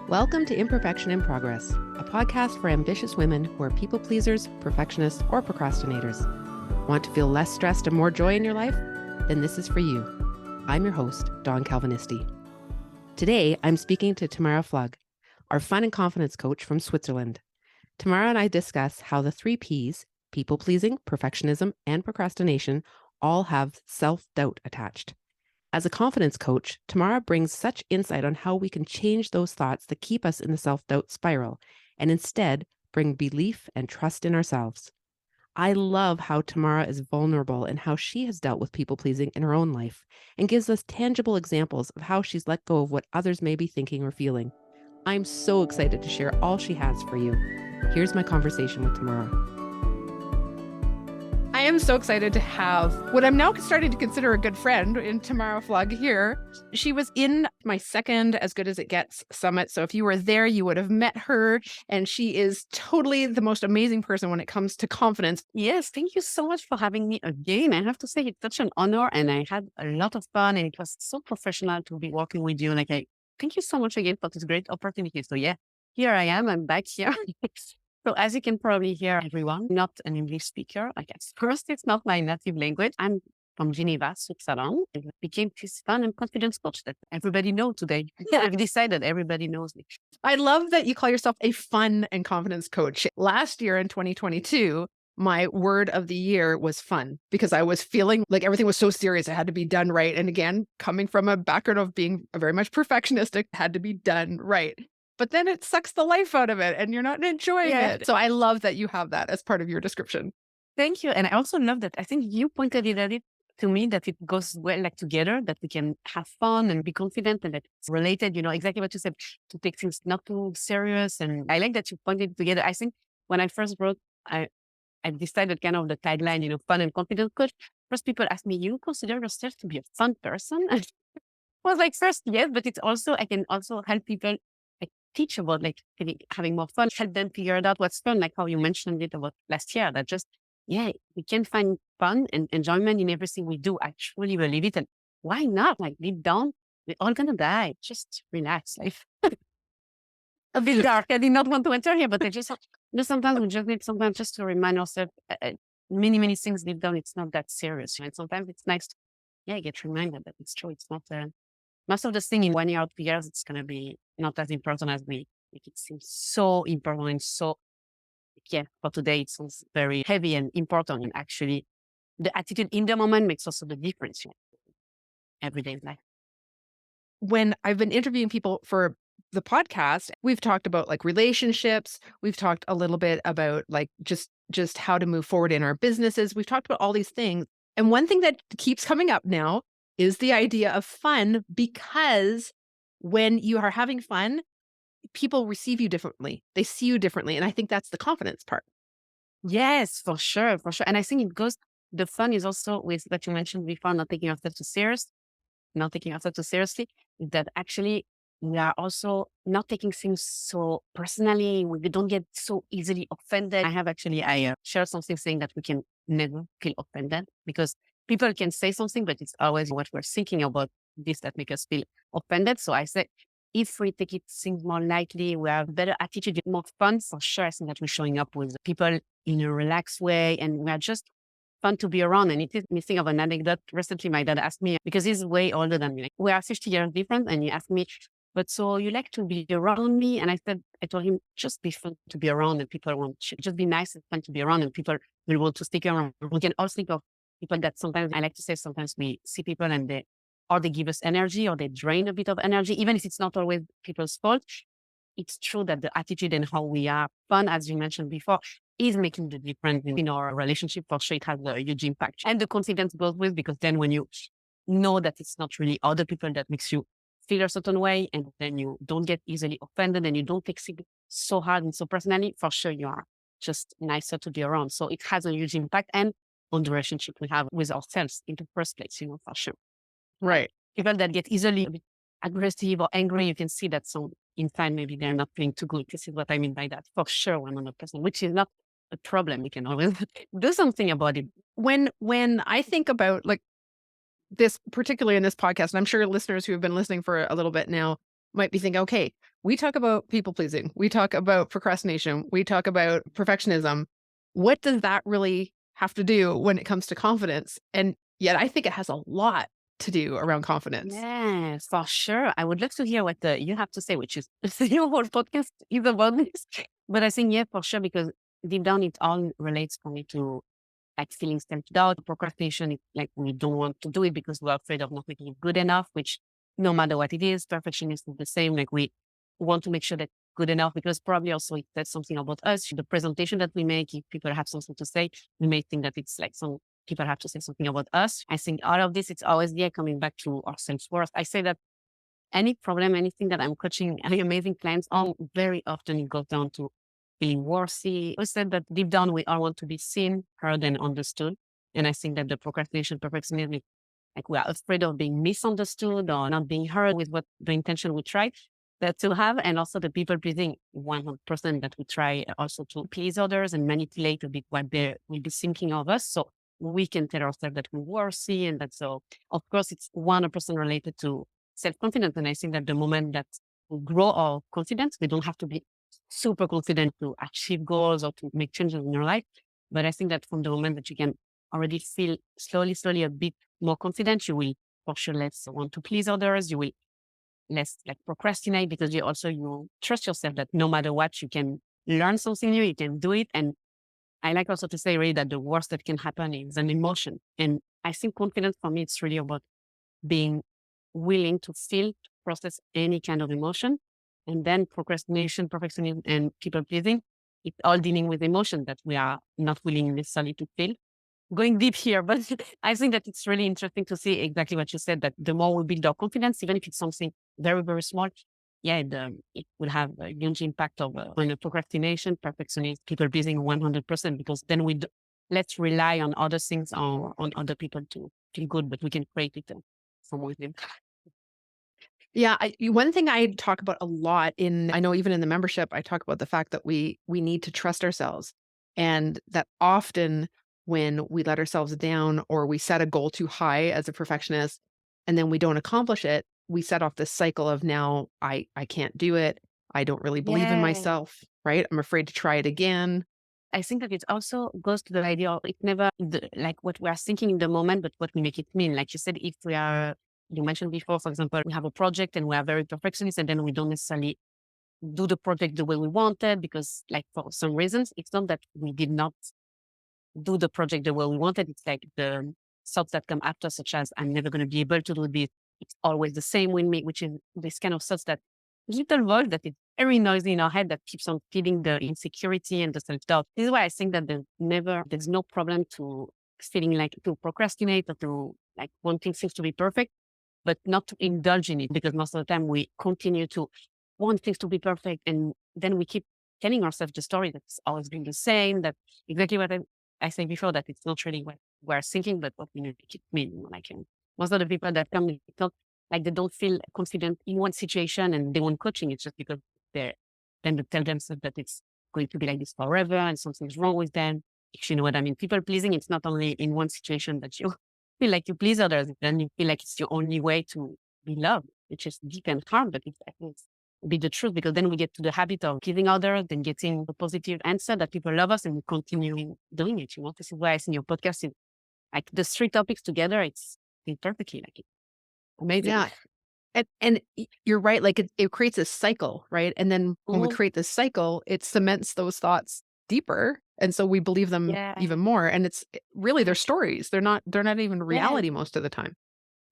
Welcome to Imperfection in Progress, a podcast for ambitious women who are people pleasers, perfectionists, or procrastinators. Want to feel less stressed and more joy in your life? Then this is for you. I'm your host, Dawn Calvinisti. Today, I'm speaking to Tamara Pflug, our fun and confidence coach from Switzerland. Tamara and I discuss how the 3 Ps, people-pleasing, perfectionism, and procrastination, all have self-doubt attached. As a confidence coach, Tamara brings such insight on how we can change those thoughts that keep us in the self-doubt spiral and instead bring belief and trust in ourselves. I love how Tamara is vulnerable and how she has dealt with people-pleasing in her own life and gives us tangible examples of how she's let go of what others may be thinking or feeling. I'm so excited to share all she has for you. Here's my conversation with Tamara. I am so excited to have what I'm now starting to consider a good friend in Tamara Pflug here. She was in my second As Good As It Gets summit. So if you were there, you would have met her. And she is totally the most amazing person when it comes to confidence. Yes, thank you so much for having me again. I have to say it's such an honor and I had a lot of fun and it was so professional to be working with you. Thank you so much again for this great opportunity. So yeah, here I am. I'm back here. So as you can probably hear, everyone, not an English speaker. I guess first, it's not my native language. I'm from Geneva, Switzerland. I became this fun and confidence coach that everybody knows today. I've decided everybody knows me. I love that you call yourself a fun and confidence coach. Last year in 2022, my word of the year was fun because I was feeling like everything was so serious. It had to be done right. And again, coming from a background of being very much perfectionistic, it had to be done right. But then it sucks the life out of it and you're not enjoying it. So I love that you have that as part of your description. Thank you. And I also love that. I think you pointed it at it to me that it goes well together, that we can have fun and be confident and that it's related, exactly what you said, to take things not too serious. And I like that you pointed it together. I think when I first wrote, I decided kind of the tagline, fun and confident coach. First people asked me, you consider yourself to be a fun person? I was like, first, yes, but it's also, I can also help people teach about having more fun, help them figure it out what's fun, like how you mentioned it about last year, that just, we can find fun and enjoyment in everything we do. I truly believe it. And why not? Deep down, we're all going to die. Just relax. Life. A bit dark. I did not want to enter here, but I just, sometimes we just need sometimes just to remind ourselves many, many things deep down. It's not that serious. And sometimes it's nice to, get reminded that it's true. It's not, most of the thing in 1 year or 2 years, it's going to be not as important as we make it seem so important and so, for today, it sounds very heavy and important. And actually, the attitude in the moment makes also the difference in everyday life. When I've been interviewing people for the podcast, we've talked about relationships. We've talked a little bit about just how to move forward in our businesses. We've talked about all these things. And one thing that keeps coming up now is the idea of fun, because when you are having fun, people receive you differently. They see you differently. And I think that's the confidence part. Yes, for sure. And I think the fun is also with what you mentioned before, not taking yourself too seriously, that actually we are also not taking things so personally. We don't get so easily offended. I shared something saying that we can never feel offended because people can say something, but it's always what we're thinking about this that makes us feel offended. So I said, if we take things more lightly, we have better attitude, more fun, for sure. I think that we're showing up with people in a relaxed way and we are just fun to be around. And it is me think of an anecdote. Recently, my dad asked me, because he's way older than me, we are 50 years different. And he asked me, but so you like to be around me? And I told him, just be fun to be around and people want to just be nice and fun to be around and people will want to stick around. We can also think of people that sometimes, I like to say, sometimes we see people and they give us energy or they drain a bit of energy, even if it's not always people's fault. It's true that the attitude and how we are fun, as you mentioned before, is making the difference in our relationship. For sure, it has a huge impact. And the confidence goes with, because then when you know that it's not really other people that makes you feel a certain way, and then you don't get easily offended and you don't take things so hard and so personally, for sure, you are just nicer to be around. So it has a huge impact and on the relationship we have with ourselves in the first place, for sure. Right. People that get easily a bit aggressive or angry, you can see that inside maybe they're not feeling too good. This is what I mean by that. For sure, 100%, which is not a problem. We can always do something about it. When I think about this, particularly in this podcast, and I'm sure listeners who have been listening for a little bit now might be thinking, okay, we talk about people pleasing, we talk about procrastination, we talk about perfectionism. What does that really have to do when it comes to confidence? And yet I think it has a lot to do around confidence. Yes, for sure. I would love to hear what you have to say, which is your whole podcast is about this. But I think, yeah, for sure, because deep down, it all relates for me to like feeling self-doubt, procrastination. It's like we don't want to do it because we're afraid of not making it good enough, which no matter what it is, perfectionism is the same. Like we want to make sure that good enough because probably also it says something about us. The presentation that we make, if people have something to say, we may think that it's like some people have to say something about us. I think all of this, it's always, yeah, coming back to our self-worth. I say that any problem, anything that I'm coaching, any amazing clients on, very often it goes down to being worthy. I said that deep down, we all want to be seen, heard, and understood. And I think that the procrastination, perfectionism, like we are afraid of being misunderstood or not being heard with what the intention we try that to have. And also the people pleasing 100% that we try also to please others and manipulate a bit what they will be thinking of us. So we can tell ourselves that we're worthy and that so, of course, it's 100% related to self-confidence. And I think that the moment that we grow our confidence, we don't have to be super confident to achieve goals or to make changes in your life. But I think that from the moment that you can already feel slowly a bit more confident, you will for sure less want to please others. You will less like procrastinate because you trust yourself that no matter what, you can learn something new, you can do it. And I like also to say really that the worst that can happen is an emotion. And I think confidence for me, it's really about being willing to feel, to process any kind of emotion. And then procrastination, perfectionism, and people pleasing, it's all dealing with emotion that we are not willing necessarily to feel. Going deep here, but I think that it's really interesting to see exactly what you said, that the more we build our confidence, even if it's something very, very small, yeah, it will have a huge impact on the procrastination, perfectionist, people pleasing 100%, because then let's rely on other things or on other people to feel good, but we can create it from within. Yeah, one thing I talk about a lot I know even in the membership, I talk about the fact that we need to trust ourselves, and that often when we let ourselves down or we set a goal too high as a perfectionist, and then we don't accomplish it, we set off this cycle of now I can't do it. I don't really believe in Yeah. myself, right? I'm afraid to try it again. I think that it also goes to the idea of it never like what we are thinking in the moment, but what we make it mean. Like you said, if we are, you mentioned before, for example, we have a project and we are very perfectionist and then we don't necessarily do the project the way we wanted because like for some reasons, it's not that we did not do the project the way we wanted. It's like the thoughts that come after, such as I'm never going to be able to do this. It's always the same with me, which is this kind of thoughts that little voice that is very noisy in our head that keeps on feeding the insecurity and the self-doubt. This is why I think that there's no problem to feeling like to procrastinate or to like wanting things to be perfect, but not to indulge in it because most of the time we continue to want things to be perfect. And then we keep telling ourselves the story that's always been the same, that exactly what I said before, that it's not really what we're thinking, but what we make it mean. Like most of the people that come to talk, like they don't feel confident in one situation and they want coaching. It's just because then they tell themselves that it's going to be like this forever and something's wrong with them. If you know what I mean. People pleasing, it's not only in one situation that you feel like you please others, then you feel like it's your only way to be loved, which is deep and hard, but I think it's be the truth because then we get to the habit of giving others and getting a positive answer that people love us and we continue doing it. This is why I think your podcast is like the three topics together, it's perfectly like it's amazing. Yeah. And you're right, like, it creates a cycle, right? And then when we Mhm. create this cycle, it cements those thoughts deeper, and so we believe them Yeah. even more, and really, they're stories. They're not even Yeah. reality most of the time.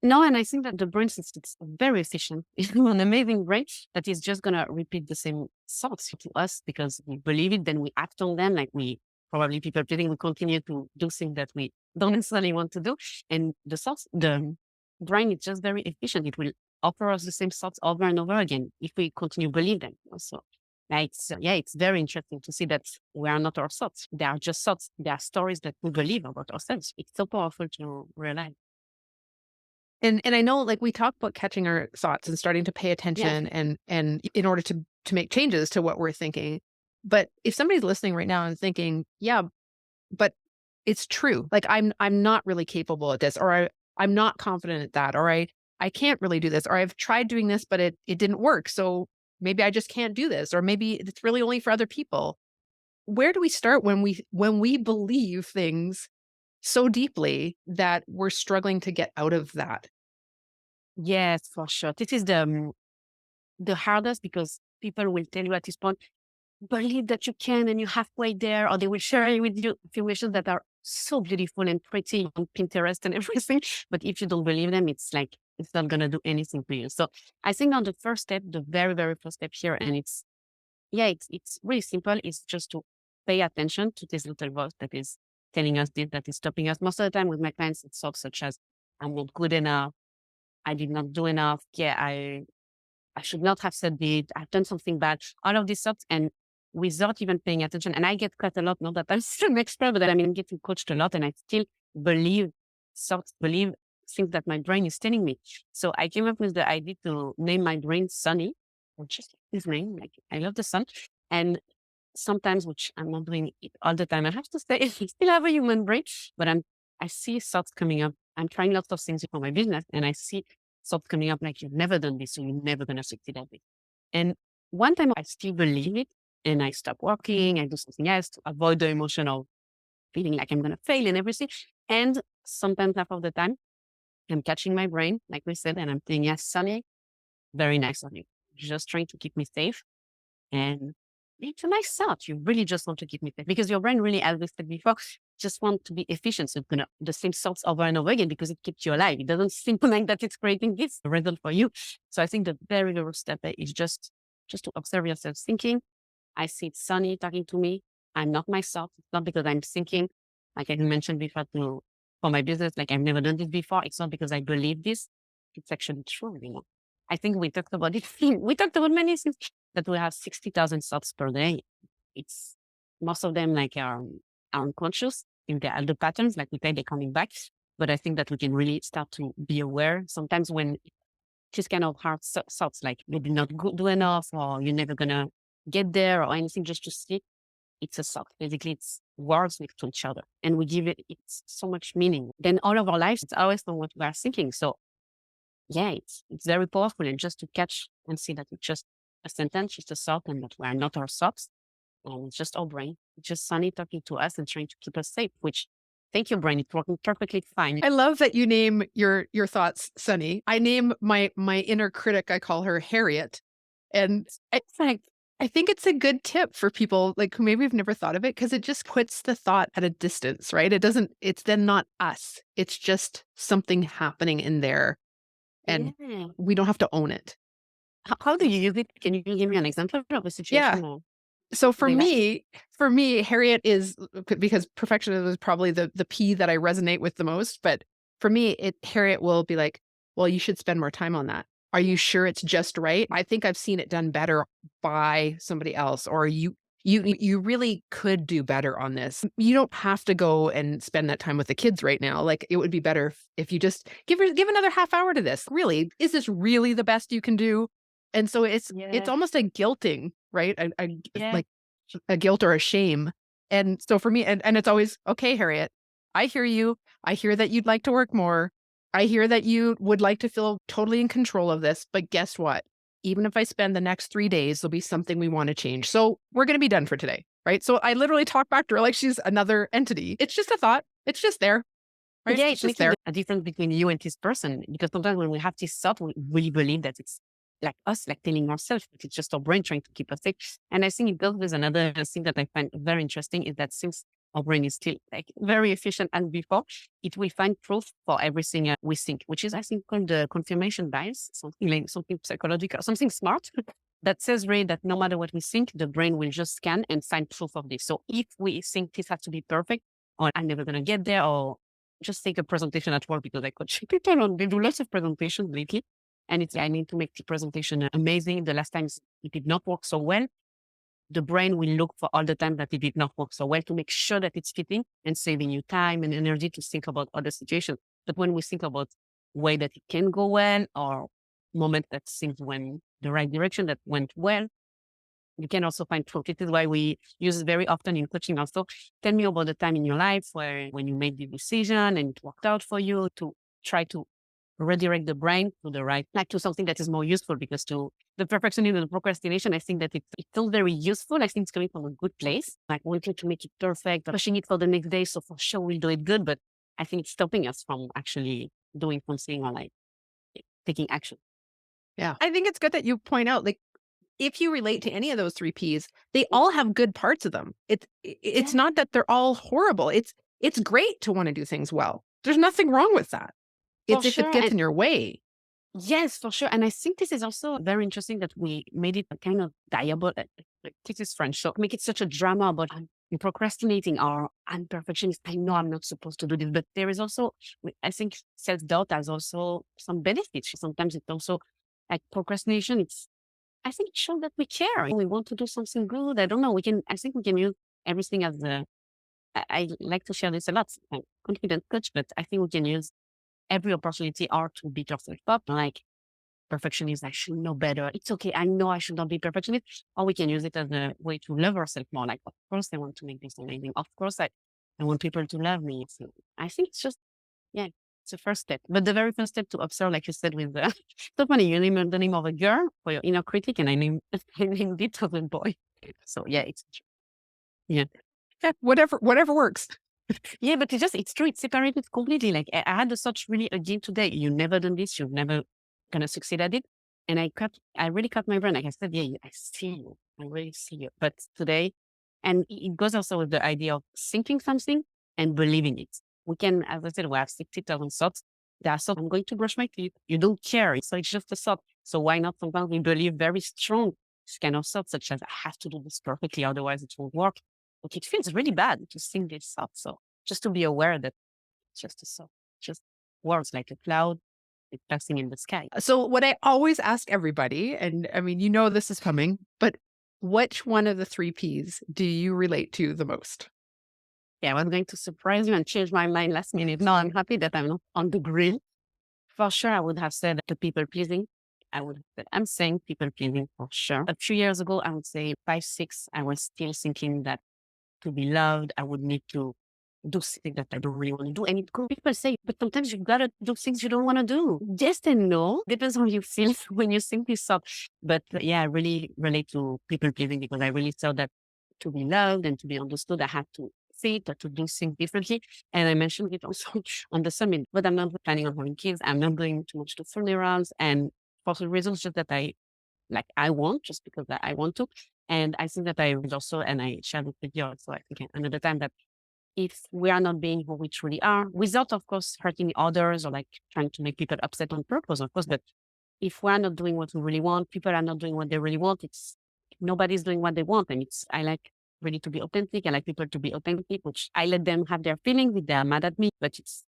No, and I think that the brain system is very efficient. It's an amazing brain that is just gonna repeat the same thoughts to us because we believe it, then we act on them. Like we probably people pleasing, we continue to do things that we don't necessarily want to do. And the brain is just very efficient. It will offer us the same thoughts over and over again if we continue believe them. So, like, yeah, it's very interesting to see that we are not our thoughts. They are just thoughts. They are stories that we believe about ourselves. It's so powerful to realize. And I know, like, we talk about catching our thoughts and starting to pay Yeah. attention and in order to make changes to what we're thinking. But if somebody's listening right now and thinking, "Yeah, but it's true. Like, I'm not really capable at this," or I'm not confident at that," or I can't really do this, or I've tried doing this, but it didn't work. So maybe I just can't do this, or maybe it's really only for other people. Where do we start when we believe things so deeply that we're struggling to get out of that? Yes, for sure. This is the hardest because people will tell you at this point, believe that you can and you're halfway there, or they will share with you affirmations that are so beautiful and pretty on Pinterest and everything. But if you don't believe them, it's like it's not gonna do anything for you. So I think on the first step, the very, very first step here, and it's really simple, is just to pay attention to this little voice that is telling us this, that is stopping us. Most of the time with my clients, it's thoughts such as I'm not good enough, I did not do enough, I should not have said it. I've done something bad. All of these thoughts, and without even paying attention. And I get cut a lot. Not that I'm still an expert, but I'm getting coached a lot, and I still believe thoughts, believe things that my brain is telling me. So I came up with the idea to name my brain Sunny, or just his name. Like I love the sun, and sometimes, which I'm not doing it all the time, I have to say, I still have a human brain, but I see thoughts coming up. I'm trying lots of things for my business, and I see thoughts coming up like, you've never done this, so you're never going to succeed at it. And one time I still believe it, and I stop working, I do something else to avoid the emotion of feeling like I'm going to fail and everything. And sometimes half of the time, I'm catching my brain, like we said, and I'm saying, yes, Sunny, very nice of you. Just trying to keep me safe. And it's a nice thought. You really just want to keep me safe because your brain really, as we said before, just want to be efficient. So it's gonna the same thoughts over and over again because it keeps you alive. It doesn't seem like that it's creating this result for you. So I think the very first step is just to observe yourself thinking. I see it's Sunny talking to me. I'm not myself. It's not because I'm thinking, like I mentioned before, for my business, like I've never done this before. It's not because I believe this. It's actually true. I think we talked about it. We talked about many things that we have 60,000 thoughts per day. It's most of them like are unconscious in the patterns, like we say, they're coming back. But I think that we can really start to be aware sometimes when just kind of hard thoughts, like maybe not do enough, or you're never gonna get there, or anything, just to see it's a thought. Basically, it's words next to each other, and we give it's so much meaning. Then all of our lives, it's always on what we are thinking. So yeah, it's very powerful, and just to catch and see that it's just a sentence, just a thought, and that we are not our thoughts, and it's just our brain. It's just Sunny talking to us and trying to keep us safe. Which, thank you, brain. It's working perfectly fine. I love that you name your thoughts, Sunny. I name my inner critic, I call her Harriet. And it's like, I think it's a good tip for people like who maybe have never thought of it because it just puts the thought at a distance, right? It's then not us. It's just something happening in there and Yeah. we don't have to own it. How do you use it? Can you give me an example of a Yeah. situation or So something like? for me, Harriet is because perfectionism is probably the P that I resonate with the most. But for me, Harriet will be like, well, you should spend more time on that. Are you sure it's just right? I think I've seen it done better by somebody else, or you really could do better on this. You don't have to go and spend that time with the kids right now. Like it would be better if you just give another half hour to this. Really, is this really the best you can do? And so it's Yeah. almost a guilting, right? Yeah. Like a guilt or a shame. And so for me, and it's always, okay, Harriet, I hear you. I hear that you'd like to work more. I hear that you would like to feel totally in control of this. But guess what? Even if I spend the next 3 days, there'll be something we want to change. So we're going to be done for today. Right. So I literally talk back to her like she's another entity. It's just a thought. It's just there. Right. Yeah, It's it's just making there. a difference between you and this person. Because sometimes when we have this thought, we really believe that it's like us, like telling ourselves, but it's just our brain trying to keep us safe. And I think it goes with another thing that I find very interesting is that since our brain is still like very efficient as before, it will find proof for everything we think, which is I think called the confirmation bias, something like something psychological, something smart that says really that no matter what we think, the brain will just scan and find proof of this. So if we think this has to be perfect, or I'm never gonna get there, or just take a presentation at work because I coach people on, they do lots of presentations lately. And it's, I need to make the presentation amazing. The last time it did not work so well. The brain will look for all the time that it did not work so well to make sure that it's fitting and saving you time and energy to think about other situations. But when we think about way that it can go well or moment that things went the right direction that went well, you can also find proof. This is why we use it very often in coaching also. Tell me about the time in your life where when you made the decision and it worked out for you to try to redirect the brain to the right, like to something that is more useful, because to the perfectionism and procrastination, I think that it's still very useful. I think it's coming from a good place, like wanting to make it perfect, pushing it for the next day. So for sure we'll do it good, but I think it's stopping us from actually doing something or like taking action. Yeah. I think it's good that you point out, like, if you relate to any of those 3 Ps, they all have good parts of them. It's Yeah, not that they're all horrible. It's great to wanna do things well. There's nothing wrong with that. for It's if it sure. gets And in your way. yes, for sure. And I think this is also very interesting that we made it a kind of diabolical, like this is French, so make it such a drama about I'm procrastinating or I'm perfectionist. I know I'm not supposed to do this, but there is also, I think self-doubt has also some benefits. Sometimes it's also like procrastination. I think it shows that we care. We want to do something good. I don't know. I think we can use everything as I like to share this a lot. I'm a confident coach, but I think we can use every opportunity or to beat yourself up. Like perfectionist, I should know better. It's okay. I know I should not be perfectionist. Or we can use it as a way to love ourselves more. Like, of course, I want to make this amazing. Of course, I want people to love me. So I think it's just, yeah, it's the first step. But the very first step to observe, like you said, with the, so funny, you name the name of a girl for your inner critic, and I named, I named it of a boy. So yeah, yeah. Yeah, whatever works. Yeah, but it's true. It's separated completely. Like I had the thought really again today. You never done this. You've never gonna succeed at it. And I really cut my brain. Like I said, yeah, I see you. I really see you. But today, and it goes also with the idea of thinking something and believing it. We can, as I said, we have 60,000 thoughts. There are thoughts, I'm going to brush my teeth. You don't care. So it's just a thought. So why not sometimes we believe very strong kind of thoughts, such as I have to do this perfectly, otherwise it won't work. But it feels really bad to think this thought. So just to be aware that it's just a thought, just words like a cloud, it's passing in the sky. So what I always ask everybody, and I mean, you know this is coming, but which one of the 3 Ps do you relate to the most? Yeah, I was going to surprise you and change my mind last minute. No, I'm happy that I'm not on the grill. For sure, I would have said the people pleasing. I would have said, I'm saying people pleasing for sure. A few years ago, I would say 5, 6, I was still thinking that to be loved, I would need to do something that I don't really want to do. And it could people say, but sometimes you gotta do things you don't want to do. Yes and no. Depends on how you feel when you think this up. But yeah, I really relate to people pleasing because I really felt that to be loved and to be understood, I had to fit or to do things differently. And I mentioned it also on the summit, but I'm not planning on having kids. I'm not going too much to funerals, and for the reasons just that I want, just because I want to. And I think that I would also, and I shared it with you also, I think another time, that if we are not being who we truly are, without, of course, hurting others or like trying to make people upset on purpose, of course, but if we're not doing what we really want, people are not doing what they really want, it's nobody's doing what they want. And I like really to be authentic. I like people to be authentic, which I let them have their feelings if they're mad at me. But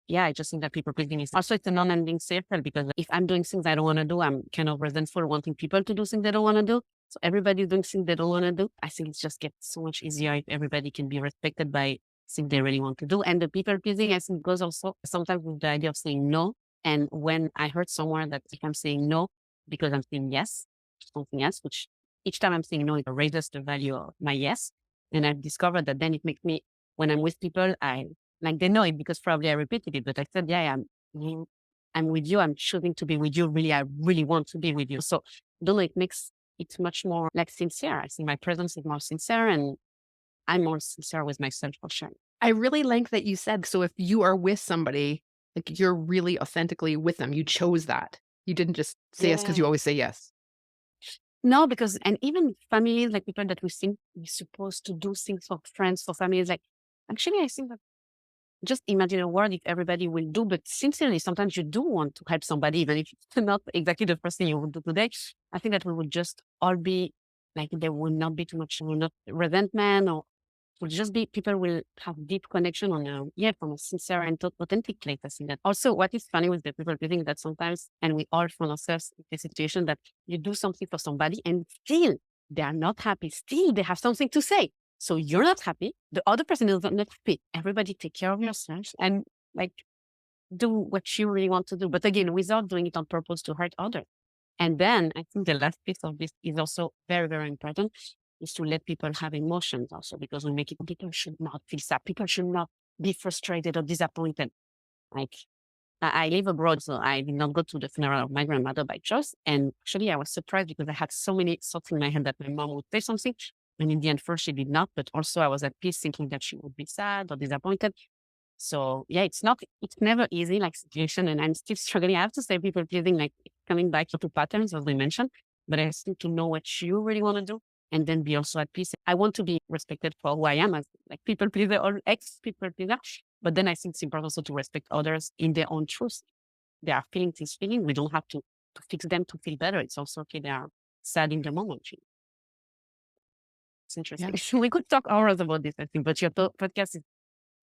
yeah, I just think that people pleasing is also, it's a non-ending circle, because if I'm doing things I don't want to do, I'm kind of resentful wanting people to do things they don't want to do. So everybody's doing things they don't want to do. I think it just gets so much easier if everybody can be respected by things they really want to do. And the people pleasing, I think, goes also sometimes with the idea of saying no. And when I heard somewhere that if I'm saying no because I'm saying yes to something else, which each time I'm saying no, it raises the value of my yes. And I've discovered that then it makes me, when I'm with people, like they know it because probably I repeated it, but I said, yeah, I'm with you. I'm choosing to be with you. Really, I really want to be with you. So I don't know, it makes it much more like sincere. I think my presence is more sincere, and I'm more sincere with myself for sure. I really like that you said, so if you are with somebody, like, you're really authentically with them. You chose that. You didn't just say yes because Yeah. you always say yes. No, because, and even families, like people that we think we're supposed to do things for friends, for families, like actually, I think that just imagine a world if everybody will do, but sincerely, sometimes you do want to help somebody, even if it's not exactly the first thing you would do today. I think that we would just all be like, there will not be too much, will not resentment, or will just be, people will have deep connection on yeah, from a sincere and authentic place. I think that also what is funny with the people pleasing that sometimes, and we all find ourselves in the situation that you do something for somebody and still they are not happy. Still they have something to say. So you're not happy. The other person is not happy. Everybody take care of yourself and like do what you really want to do. But again, without doing it on purpose to hurt others. And then I think the last piece of this is also very, very important, is to let people have emotions also, because we make it, people should not feel sad. People should not be frustrated or disappointed. Like I live abroad, so I did not go to the funeral of my grandmother by choice. And actually, I was surprised because I had so many thoughts in my head that my mom would say something. And in the end, first she did not, but also I was at peace thinking that she would be sad or disappointed. So yeah, it's never easy, like situation, and I'm still struggling. I have to say, people pleasing, like coming back to patterns, as we mentioned, but I still to know what you really want to do and then be also at peace. I want to be respected for who I am as like people pleaser or ex people pleaser. But then I think it's important also to respect others in their own truth. They are feeling this feeling. We don't have to fix them to feel better. It's also okay. They are sad in the moment. It's Yeah. interesting. We could talk hours about this, I think, but your podcast is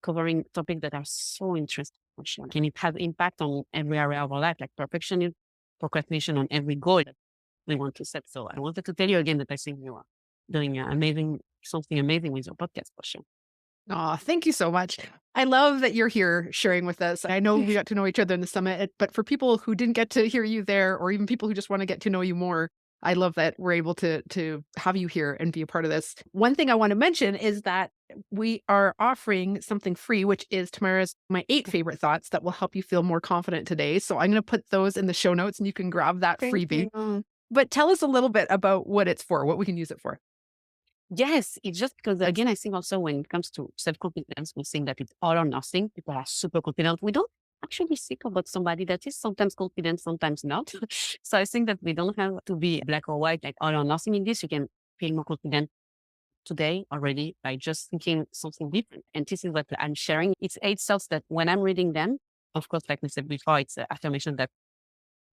covering topics that are so interesting. And it has impact on every area of our life, like perfectionism, procrastination on every goal that we want to set. So I wanted to tell you again that I think you are doing something amazing with your podcast for sure. Oh, thank you so much. I love that you're here sharing with us. I know we got to know each other in the summit, but for people who didn't get to hear you there, or even people who just want to get to know you more, I love that we're able to have you here and be a part of this. One thing I want to mention is that we are offering something free, which is Tamara's my 8 favorite thoughts that will help you feel more confident today. So I'm going to put those in the show notes and you can grab that freebie. But tell us a little bit about what it's for, what we can use it for. Yes, it's just because, again, I think also when it comes to self-confidence, we think that it's all or nothing. People are super confident. We don't actually think about somebody that is sometimes confident, sometimes not. So I think that we don't have to be black or white, like all or nothing in this. You can feel more confident today already by just thinking something different. And this is what I'm sharing. It's 8 thoughts that when I'm reading them, of course, like we said before, it's an affirmation that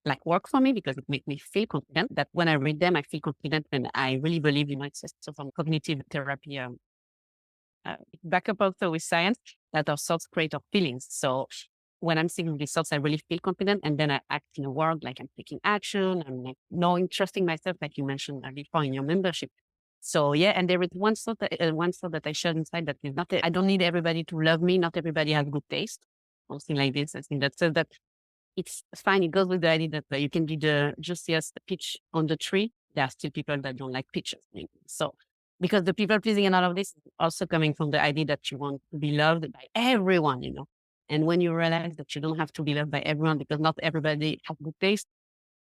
like work for me because it makes me feel confident that when I read them, I feel confident and I really believe in myself. So from cognitive therapy, back up also with science that our thoughts create our feelings. So when I'm thinking these thoughts, I really feel confident and then I act in a world like I'm taking action. I'm like knowing, trusting myself, like you mentioned before in your membership. So yeah, and there is one thought that I shared inside that is not, I don't need everybody to love me. Not everybody has good taste. Something like this. I think that says that it's fine. It goes with the idea that you can be the juiciest peach on the tree. There are still people that don't like peaches. So, because the people pleasing and all of this is also coming from the idea that you want to be loved by everyone. And when you realize that you don't have to be loved by everyone because not everybody has good taste,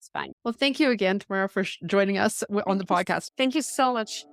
it's fine. Well, thank you again, Tamara, for joining us on the podcast. Thank you so much.